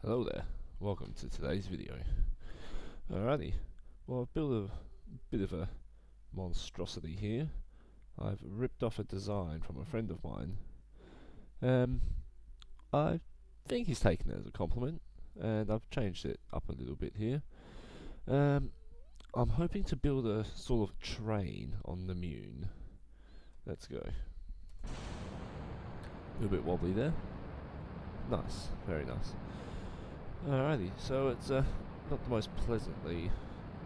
Hello there, welcome to today's video. Alrighty, well I've built a bit of a monstrosity here. I've ripped off a design from a friend of mine. I think he's taken it as a compliment, and I've changed it up a little bit here. I'm hoping to build a sort of train on the Munar. Let's go. A little bit wobbly there. Nice, very nice. Alrighty, so it's not the most pleasantly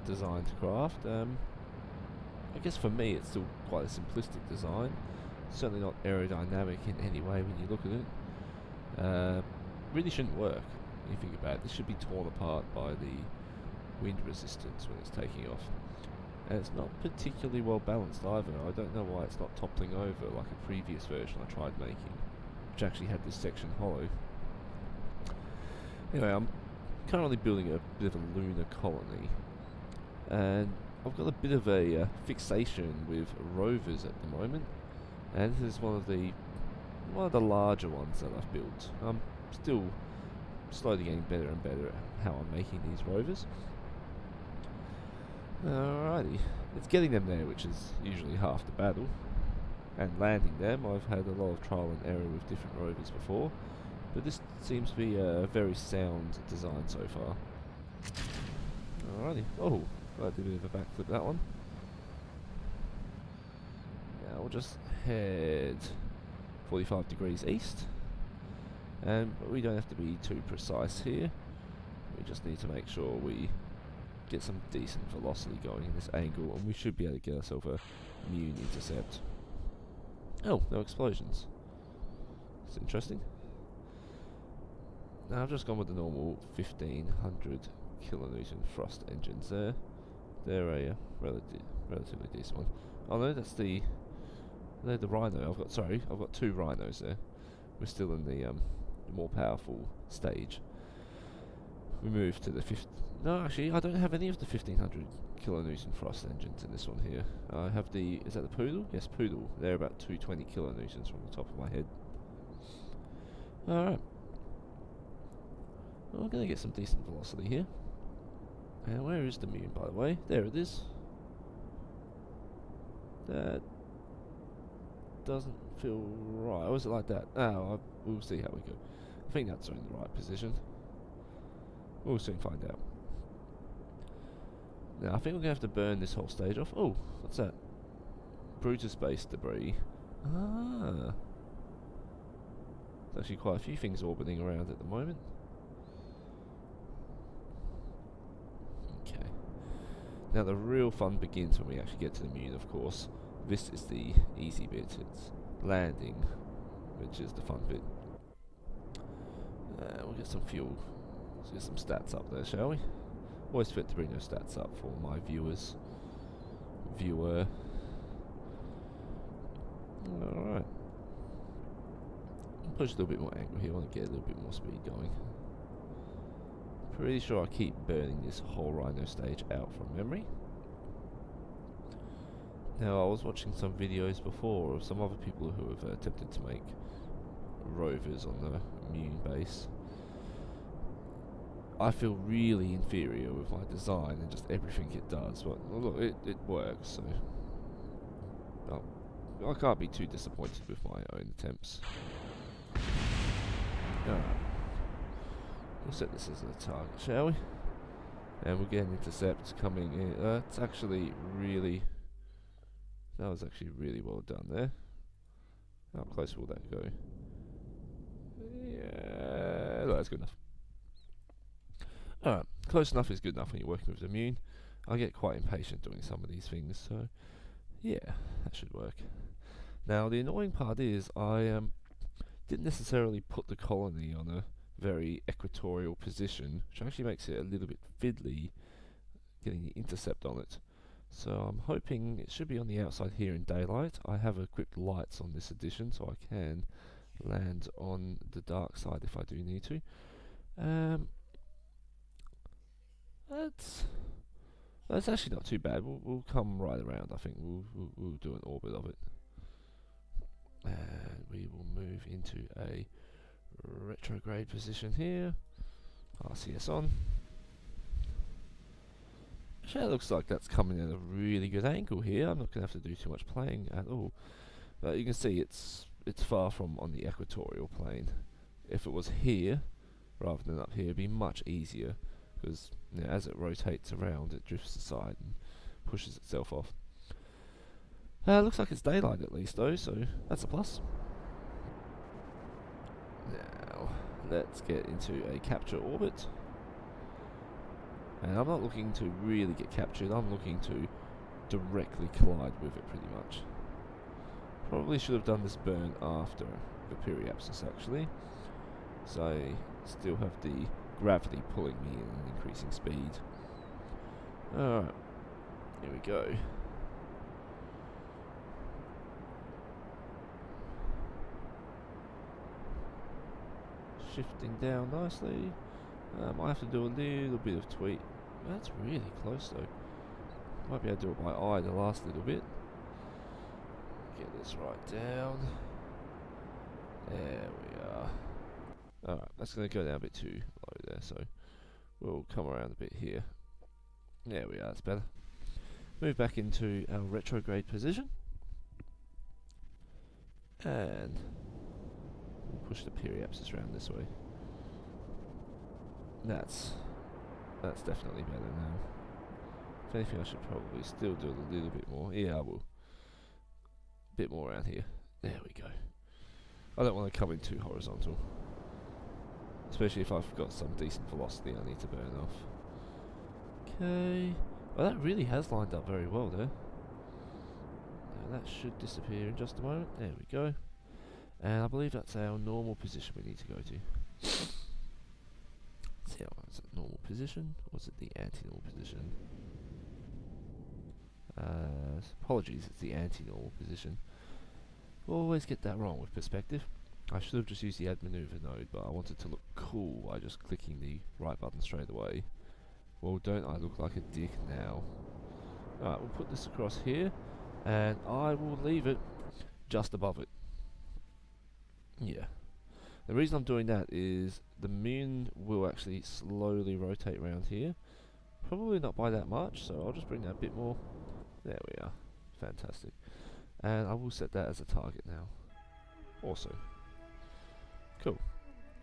designed craft. I guess for me it's still quite a simplistic design. Certainly not aerodynamic in any way when you look at it. Really shouldn't work when you think about it. This should be torn apart by the wind resistance when it's taking off. And it's not particularly well balanced either. I don't know why it's not toppling over like a previous version I tried making, which actually had this section hollow. Anyway, I'm currently building a bit of a lunar colony, and I've got a bit of a fixation with rovers at the moment, and this is one of the larger ones that I've built. I'm still slowly getting better and better at how I'm making these rovers. Alrighty, it's getting them there, which is usually half the battle, and landing them. I've had a lot of trial and error with different rovers before, but this seems to be a very sound design so far. Alrighty. Oh, I did a bit of a backflip that one. Now we'll just head 45 degrees east. And we don't have to be too precise here. We just need to make sure we get some decent velocity going in this angle, and we should be able to get ourselves a Munar intercept. Oh, no explosions. It's interesting. Now I've just gone with the normal 1500 kilonewton thrust engines there. They're a relatively decent one. Oh no, they're the Rhino. I've got two Rhinos there. We're still in the more powerful stage. We move to the no, actually, I don't have any of the 1500 kilonewton thrust engines in this one here. I have is that the Poodle? Yes, Poodle. They're about 220 kilonewtons from the top of my head. Alright. Well, we're going to get some decent velocity here. And where is the Munar, by the way? There it is. That doesn't feel right. Or is it like that? We'll see how we go. I think that's in the right position. We'll soon find out. Now, I think we're going to have to burn this whole stage off. Oh, what's that? Bruiser space debris. Ah. There's actually quite a few things orbiting around at the moment. Okay. Now the real fun begins when we actually get to the Munar, of course. This is the easy bit. It's landing, which is the fun bit. We'll get some fuel. Let's get some stats up there, shall we? Always fit to bring those stats up for my viewer. Alright. Push a little bit more angle here. I want to get a little bit more speed going. Pretty sure I keep burning this whole Rhino stage out from memory. Now, I was watching some videos before of some other people who have attempted to make rovers on the Munar base. I feel really inferior with my design and just everything it does, but well, look, it works, so I can't be too disappointed with my own attempts. Alright. We'll set this as a target, shall we? And we'll get an intercept coming in. That's actually really... That was actually really well done there. How close will that go? Yeah, that's good enough. Alright, close enough is good enough when you're working with the Munar. I get quite impatient doing some of these things, so yeah, that should work. Now, the annoying part is I didn't necessarily put the colony on a very equatorial position, which actually makes it a little bit fiddly getting the intercept on it. So I'm hoping it should be on the outside here in daylight. I have equipped lights on this edition, so I can land on the dark side if I do need to. That's actually not too bad. We'll come right around. I think we'll do an orbit of it, and we will move into a retrograde position here. RCS on. Actually, it looks like that's coming at a really good angle here. I'm not going to have to do too much playing at all. But you can see it's far from on the equatorial plane. If it was here, rather than up here, it'd be much easier. Because as it rotates around, it drifts aside and pushes itself off. Looks like it's daylight at least though, so that's a plus. Now, let's get into a capture orbit. And I'm not looking to really get captured, I'm looking to directly collide with it pretty much. Probably should have done this burn after the periapsis actually. So I still have the gravity pulling me in and increasing speed. Alright, here we go. Shifting down nicely. Might have to do a little bit of tweak. That's really close though. Might be able to do it by eye the last little bit. Get this right down. There we are. Alright, that's going to go down a bit too low there, so we'll come around a bit here. There we are, that's better. Move back into our retrograde position. And we'll push the periapsis around this way. That's definitely better now. If anything, I should probably still do a little bit more. Yeah, I will. A bit more around here. There we go. I don't want to come in too horizontal. Especially if I've got some decent velocity I need to burn off. Okay. Well, that really has lined up very well there. Now that should disappear in just a moment. There we go. And I believe that's our normal position we need to go to. Let's see, is it normal position? Or is it the anti-normal position? Apologies, it's the anti-normal position. Always get that wrong with perspective. I should have just used the add maneuver node, but I wanted to look cool by just clicking the right button straight away. Well, don't I look like a dick now? Alright, we'll put this across here, and I will leave it just above it. Yeah. The reason I'm doing that is the moon will actually slowly rotate around here. Probably not by that much, so I'll just bring that a bit more. There we are. Fantastic. And I will set that as a target now. Also. Cool.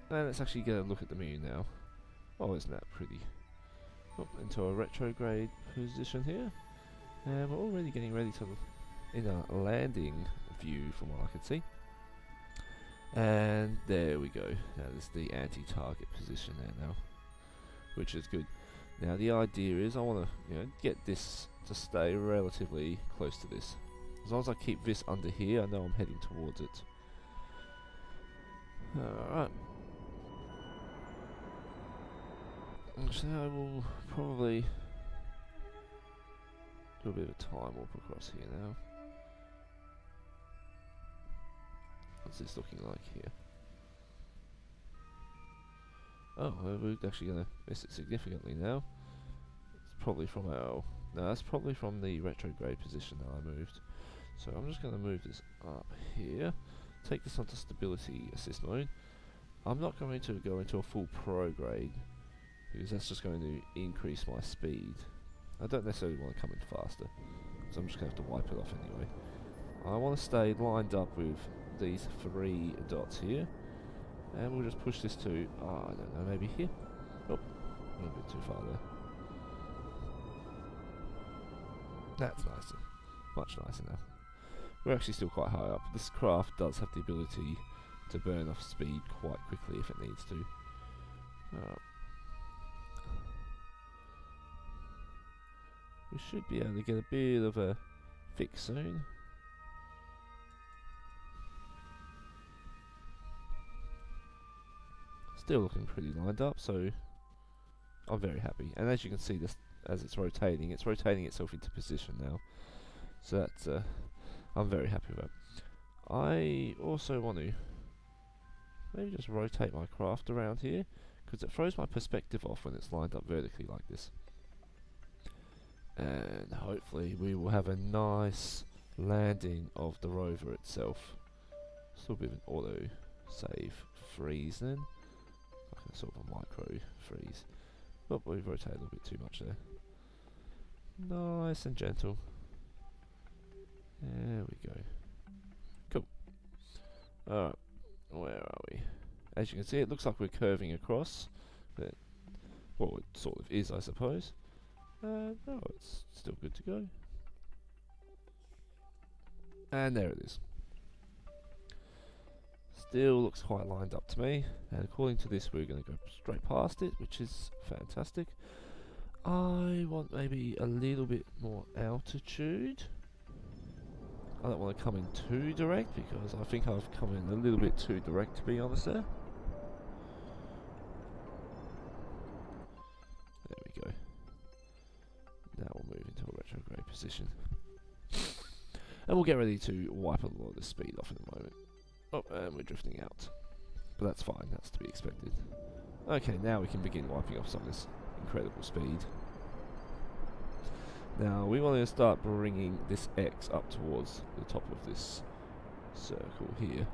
And let's actually get a look at the moon now. Oh, isn't that pretty? Oh, into a retrograde position here. And we're already getting ready to in a landing view from what I can see. And there we go. Now this is the anti-target position there now, which is good. Now the idea is I want to get this to stay relatively close to this. As long as I keep this under here, I know I'm heading towards it. Alright. So I will probably do a bit of a time warp across here now. What's this looking like here? Oh, well, we're actually going to miss it significantly now. It's probably from our... No, that's probably from the retrograde position that I moved. So I'm just going to move this up here. Take this onto stability assist mode. I'm not going to go into a full prograde because that's just going to increase my speed. I don't necessarily want to come in faster, so I'm just going to have to wipe it off anyway. I want to stay lined up with these 3 dots here, and we'll just push this to, I don't know, maybe here? Oh, a little bit too far there. That's nicer, much nicer now. We're actually still quite high up. This craft does have the ability to burn off speed quite quickly if it needs to. We should be able to get a bit of a fix soon. Still looking pretty lined up, so I'm very happy. And as you can see, this as it's rotating itself into position now. So that's I'm very happy with it. I also want to maybe just rotate my craft around here, because it throws my perspective off when it's lined up vertically like this. And hopefully we will have a nice landing of the rover itself. Still a bit of an auto save freeze then. I sort of a micro freeze. Oh, we've rotated a little bit too much there. Nice and gentle. There we go. Cool. Alright, where are we? As you can see, it looks like we're curving across. But, well, it sort of is, I suppose. No, it's still good to go. And there it is. Still looks quite lined up to me. And according to this, we're going to go straight past it, which is fantastic. I want maybe a little bit more altitude. I don't want to come in too direct, because I think I've come in a little bit too direct, to be honest there. There we go. Now we'll move into a retrograde position. And we'll get ready to wipe a lot of the speed off in a moment. Oh, and we're drifting out. But that's fine, that's to be expected. Okay, now we can begin wiping off some of this incredible speed. Now, we want to start bringing this X up towards the top of this circle here.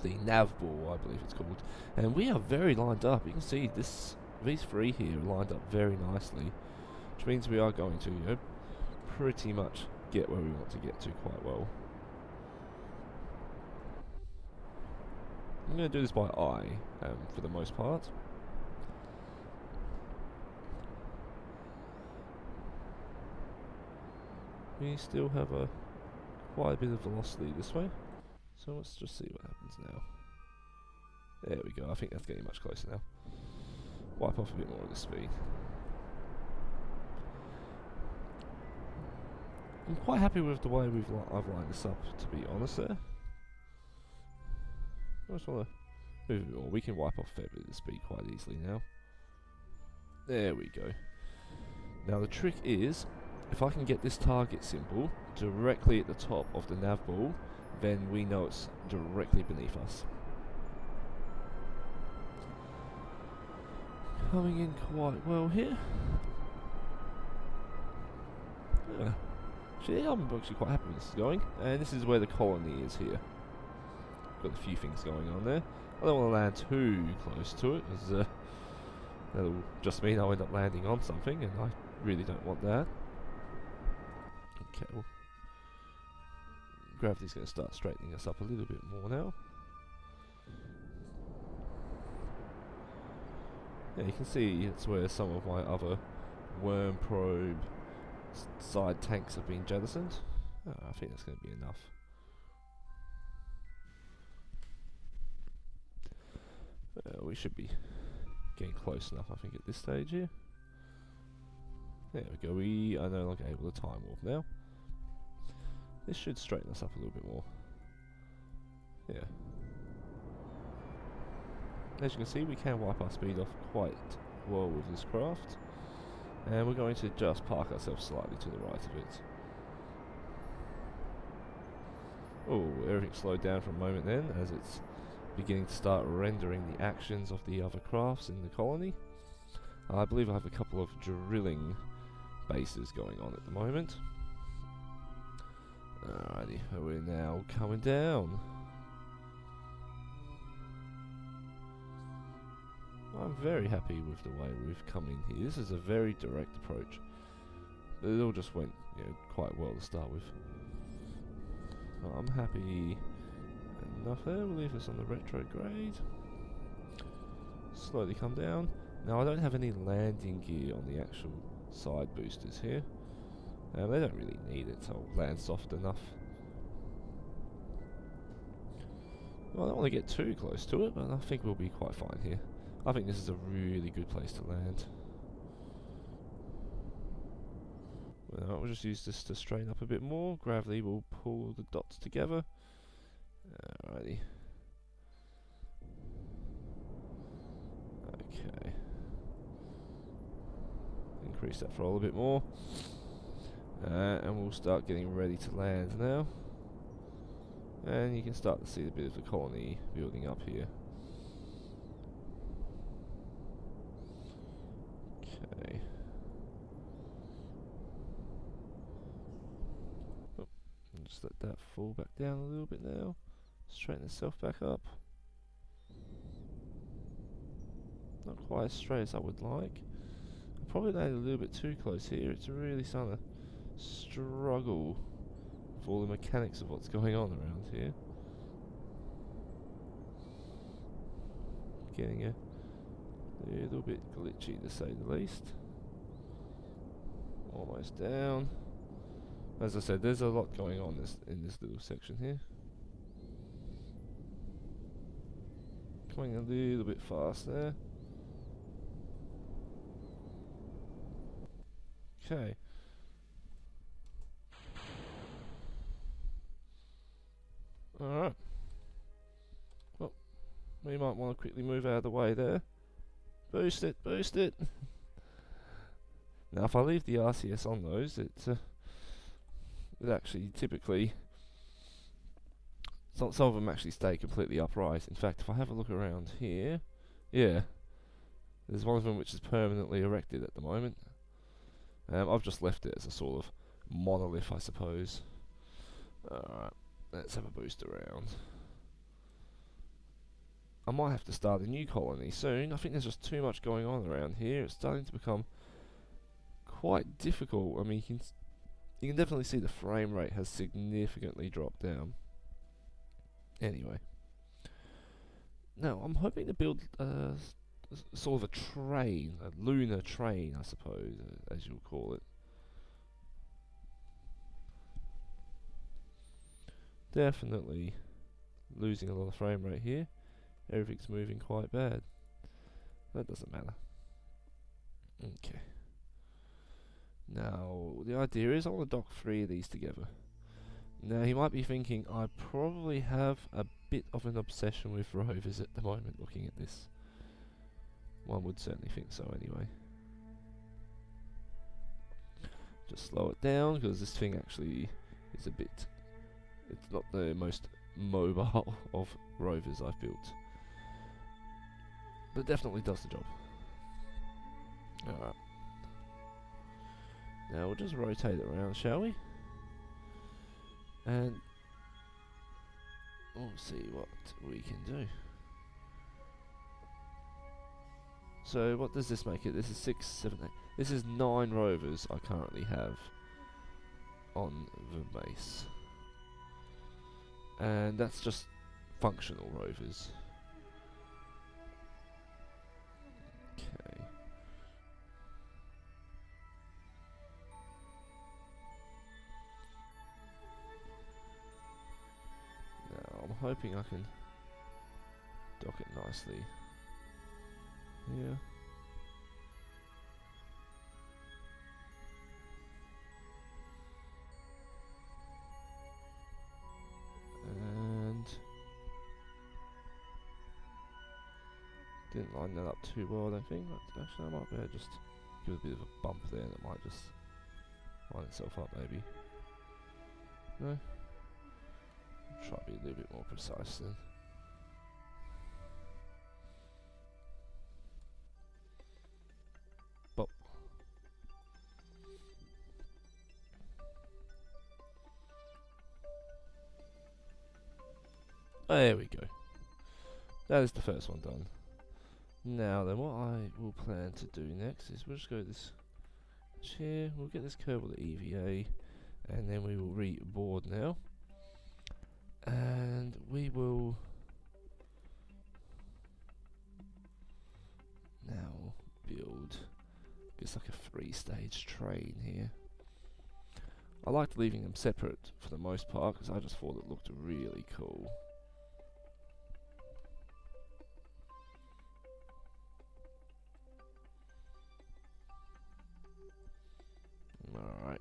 The nav ball, I believe it's called. And we are very lined up. You can see these three here are lined up very nicely. Which means we are going to, you know, pretty much get where we want to get to quite well. I'm going to do this by eye, for the most part. We still have quite a bit of velocity this way, so let's just see what happens now. There we go, I think that's getting much closer now. Wipe off a bit more of the speed. I'm quite happy with the way I've lined this up, to be honest there. I just want to move a bit more. We can wipe off a fair bit of the speed quite easily now. There we go. Now the trick is, if I can get this target symbol directly at the top of the nav ball, then we know it's directly beneath us. Coming in quite well here. Yeah. I'm actually quite happy with this going, and this is where the colony is here. Got a few things going on there. I don't want to land too close to it, because that'll just mean I'll end up landing on something, and I really don't want that. Okay, well, gravity's going to start straightening us up a little bit more now. Yeah, you can see it's where some of my other worm probe side tanks have been jettisoned. Oh, I think that's going to be enough. We should be getting close enough, I think, at this stage here. There we go, we are no longer able to time warp now. This should straighten us up a little bit more. Yeah. As you can see, we can wipe our speed off quite well with this craft. And we're going to just park ourselves slightly to the right of it. Oh, everything slowed down for a moment then, as it's beginning to start rendering the actions of the other crafts in the colony. I believe I have a couple of drilling bases going on at the moment. Alrighty, we're now coming down. I'm very happy with the way we've come in here. This is a very direct approach, but it all just went, you know, quite well to start with. I'm happy enough there. We'll leave this on the retrograde. Slowly come down. Now I don't have any landing gear on the actual side boosters here. They don't really need it, so I'll land soft enough. Well, I don't want to get too close to it, but I think we'll be quite fine here. I think this is a really good place to land. Well, we'll just use this to straighten up a bit more. Gravity will pull the dots together. Alrighty. Okay. Increase that throttle a bit more. And we'll start getting ready to land now. And you can start to see a bit of the colony building up here. Okay. Oh, just let that fall back down a little bit now. Straighten itself back up. quite as straight as I would like. I probably landed a little bit too close here. It's really starting to struggle with all the mechanics of what's going on around here. Getting a little bit glitchy to say the least. Almost down. As I said, there's a lot going on in this little section here. Coming a little bit fast there. Okay. Alright. Well, we might want to quickly move out of the way there. Boost it, boost it! Now if I leave the RCS on those, it actually typically... some of them actually stay completely upright. In fact, if I have a look around here... yeah. There's one of them which is permanently erected at the moment. I've just left it as a sort of monolith, I suppose. Alright, let's have a boost around. I might have to start a new colony soon. I think there's just too much going on around here. It's starting to become quite difficult. I mean, you can definitely see the frame rate has significantly dropped down. Anyway. Now, I'm hoping to build sort of a train, a lunar train, I suppose, as you'll call it. Definitely losing a lot of frame rate here. Everything's moving quite bad. That doesn't matter. Okay. Now, the idea is I want to dock 3 of these together. Now, you might be thinking, I probably have a bit of an obsession with rovers at the moment, looking at this. One would certainly think so anyway. Just slow it down, because this thing actually is a bit... it's not the most mobile of rovers I've built. But it definitely does the job. Alright. Now we'll just rotate it around, shall we? And we'll see what we can do. So what does this make it? This is 6, 7, 8. This is 9 rovers I currently have on the base. And that's just functional rovers. Okay. Now I'm hoping I can dock it nicely here. Didn't line that up too well, I don't think. But actually, I might be able to just give it a bit of a bump there, and it might just line itself up, maybe. No? Try to be a little bit more precise then. Bop. There we go. That is the first one done. Now then, what I will plan to do next is we'll just go this chair, we'll get this curve with the EVA, and then we will reboard now. And we will now build, it's like a 3-stage train here. I liked leaving them separate for the most part because I just thought it looked really cool. Alright.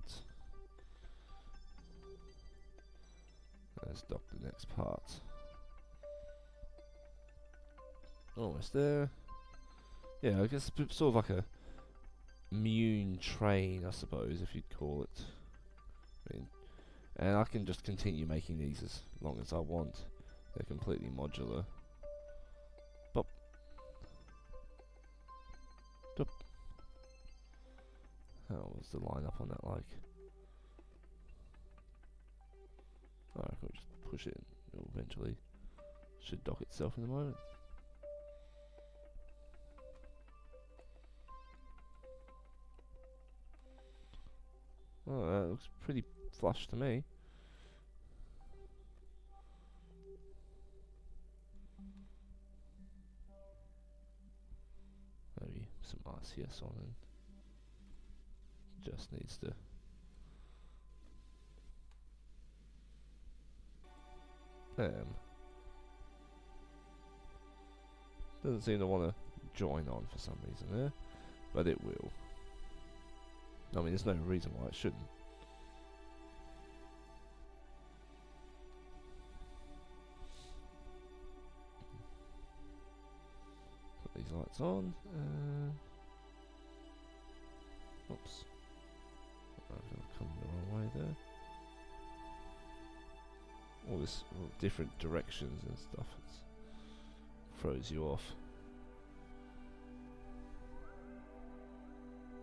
Let's dock the next part. Almost there. Yeah, I guess it's sort of like a Munar train, I suppose, if you'd call it. I mean, and I can just continue making these as long as I want. They're completely modular. Bop. Dop. How was the lineup on that like? Alright, I can just push it and it'll eventually should dock itself in a moment. Oh, that looks pretty flush to me. Maybe some RCS on it. Just needs to. Doesn't seem to want to join on for some reason there, but it will. I mean, there's no reason why it shouldn't. Put these lights on. Oops. I've come the wrong way there. All this different directions and stuff. It throws you off.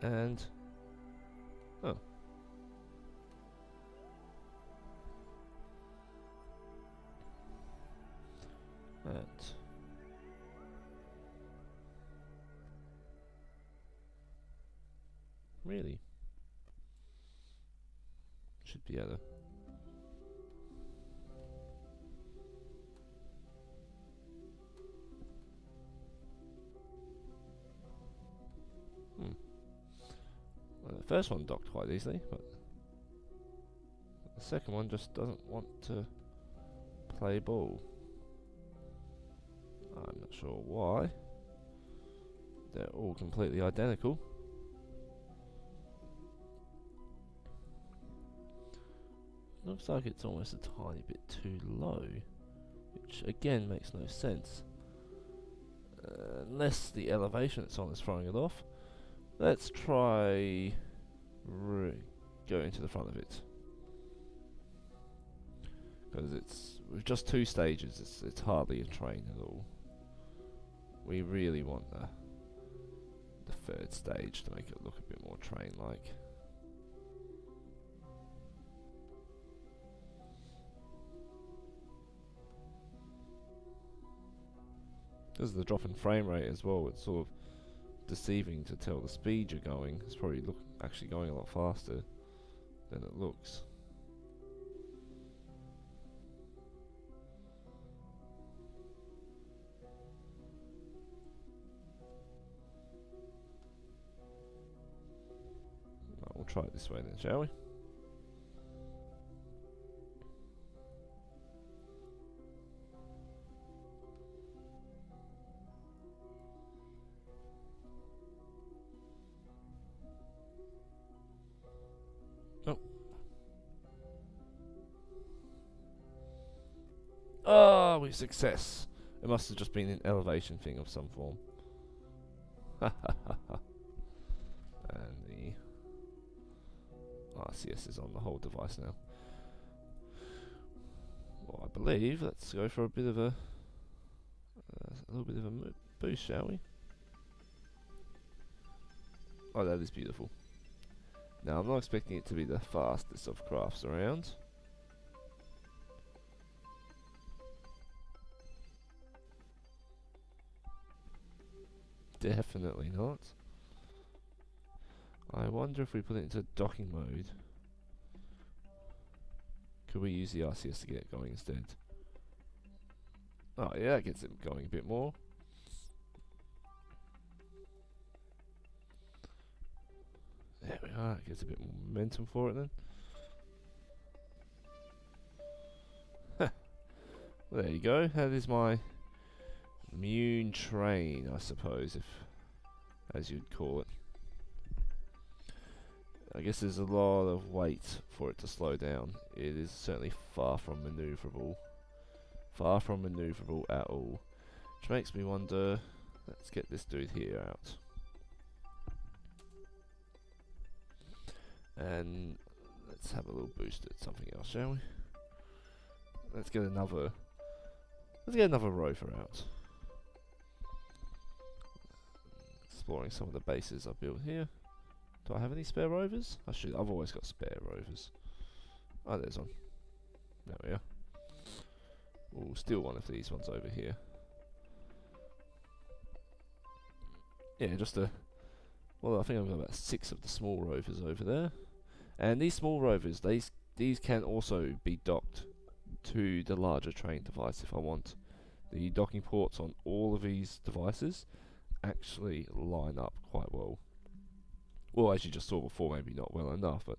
And oh. And really should be able to. Well, the first one docked quite easily, but the second one just doesn't want to play ball. I'm not sure why. They're all completely identical. Looks like it's almost a tiny bit too low, which again makes no sense. Unless the elevation it's on is throwing it off. Let's try going to the front of it, because it's with just 2 stages. It's hardly a train at all. We really want the 3rd stage to make it look a bit more train-like. Because of the drop in frame rate as well, it's sort of deceiving to tell the speed you're going. It's probably actually going a lot faster than it looks. Right, we'll try it this way then, shall we? Oh, with success. It must have just been an elevation thing of some form. And the RCS is on the whole device now. Well, I believe let's go for a bit of a little bit of a boost, shall we? Oh, that is beautiful. Now, I'm not expecting it to be the fastest of crafts around. Definitely not. I wonder if we put it into docking mode, could we use the RCS to get it going instead? Oh yeah, that gets it going a bit more. There we are, it gets a bit more momentum for it then. Well, there you go, that is my Mune train, I suppose, if as you'd call it. I guess there's a lot of weight for it to slow down. It is certainly far from maneuverable. Far from maneuverable at all. Which makes me wonder, let's get this dude here out. And let's have a little boost at something else, shall we? Let's get another rover out. Exploring some of the bases I built here. Do I have any spare rovers? I've always got spare rovers. Oh, there's one. There we are. We'll steal one of these ones over here. Yeah, well, I think I've got about 6 of the small rovers over there. And these small rovers, these can also be docked to the larger train device if I want. The docking ports on all of these devices actually line up quite well. Well, as you just saw before, maybe not well enough, but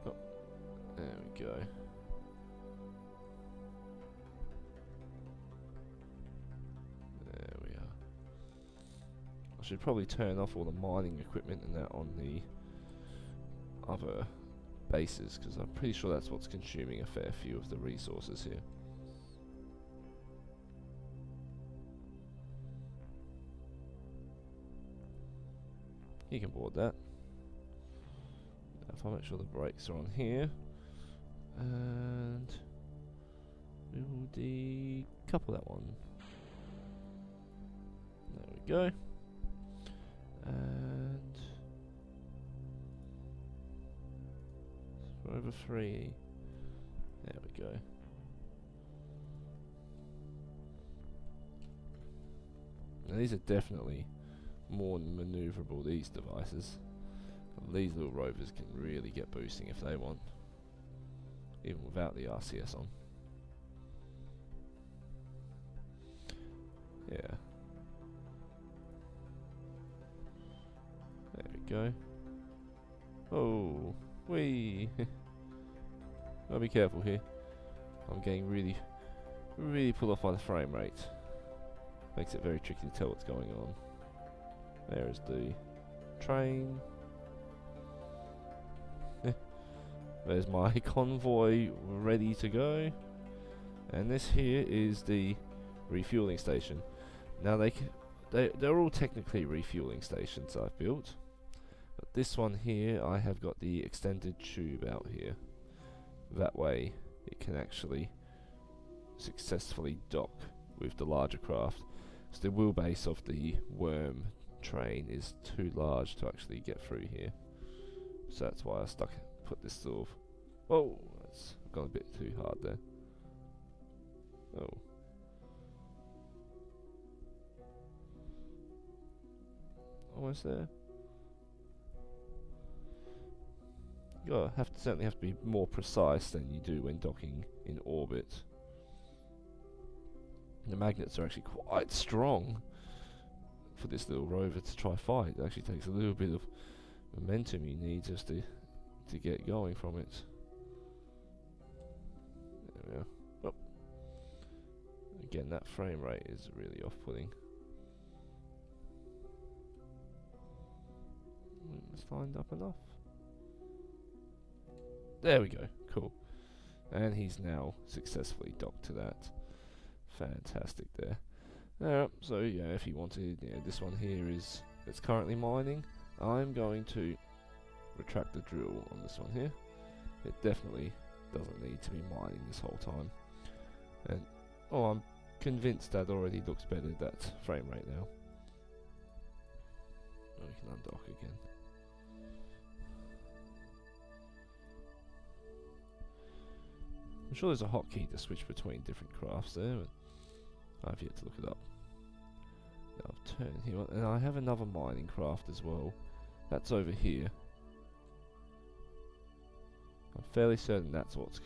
oh, there we go. There we are. I should probably turn off all the mining equipment and that on the other bases, because I'm pretty sure that's what's consuming a fair few of the resources here. You can board that. Now if I make sure the brakes are on here, and we will decouple that one. There we go. And over 3. There we go. Now these are definitely more maneuverable, these devices. These little rovers can really get boosting if they want, even without the RCS on. Yeah. There we go. Oh, whee! Gotta be careful here. I'm getting really pulled off by the frame rate. Makes it very tricky to tell what's going on. There is the train. There's my convoy ready to go. And this here is the refueling station. Now they're all technically refueling stations I've built. But this one here, I have got the extended tube out here. That way it can actually successfully dock with the larger craft. So the wheelbase of the worm train is too large to actually get through here. So that's why I put this sort of... Whoa, that's gone a bit too hard there. Oh. Almost there. You certainly have to be more precise than you do when docking in orbit. The magnets are actually quite strong for this little rover to try fight. It actually takes a little bit of momentum you need just to get going from it. There we are. Oh. Again, that frame rate is really off-putting. It's lined up enough. There we go. Cool. And he's now successfully docked to that. Fantastic there. So yeah, if you wanted, this one here it's currently mining. I'm going to retract the drill on this one here. It definitely doesn't need to be mining this whole time. And I'm convinced that already looks better at that frame rate now. Oh, we can undock again. I'm sure there's a hotkey to switch between different crafts there, but I've yet to look it up. Now I've turned here on, and I have another mining craft as well. That's over here. I'm fairly certain that's what's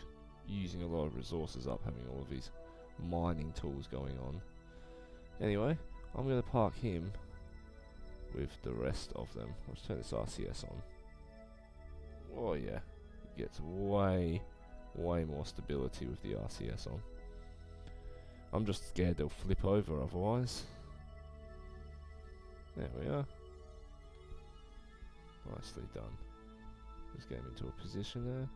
using a lot of resources up, having all of these mining tools going on. Anyway, I'm going to park him with the rest of them. Let's turn this RCS on. Oh yeah, it gets way more stability with the RCS on. I'm just scared they'll flip over otherwise. There we are. Nicely done. Just get him into a position there.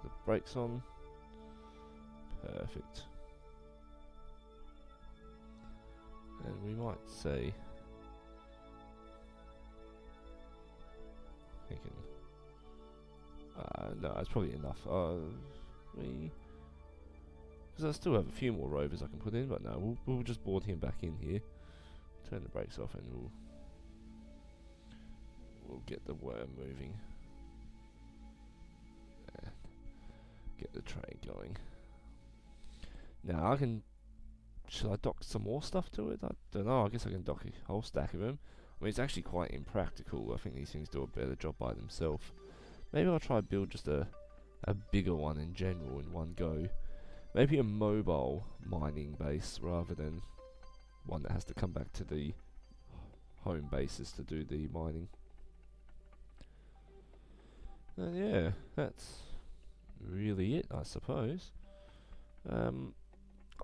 Put the brakes on. Perfect. And we might say... thinking... no, it's probably enough. Because I still have a few more rovers I can put in, but no, we'll just board him back in here. Turn the brakes off and we'll get the worm moving. And get the train going. Now I can should I dock some more stuff to it? I don't know. I guess I can dock a whole stack of them. I mean, it's actually quite impractical. I think these things do a better job by themselves. Maybe I'll try and build just a bigger one in general in one go. Maybe a mobile mining base rather than one that has to come back to the home bases to do the mining. And yeah, that's really it, I suppose.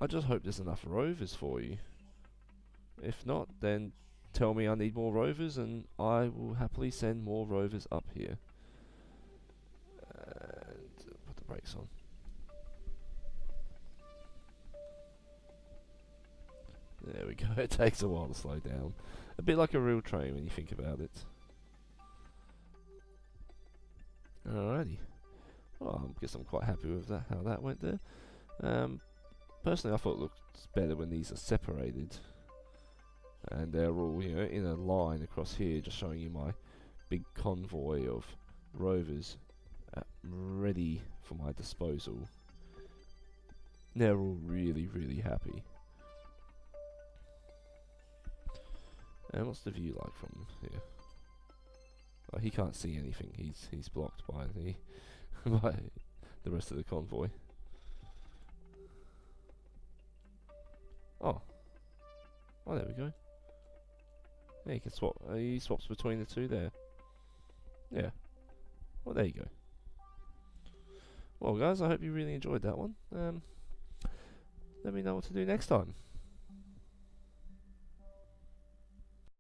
I just hope there's enough rovers for you. If not, then tell me I need more rovers and I will happily send more rovers up here. And put the brakes on. There we go. It takes a while to slow down. A bit like a real train when you think about it. Alrighty. Well, I guess I'm quite happy with that, how that went there. Personally, I thought it looks better when these are separated. And they're all, you know, in a line across here, just showing you my big convoy of rovers ready for my disposal. They're all really, really happy. And what's the view like from here? Oh, he can't see anything. He's blocked by the by the rest of the convoy. Oh, there we go. Yeah, you can swap. He swaps between the two there. Yeah. Well, there you go. Well, guys, I hope you really enjoyed that one. Let me know what to do next time.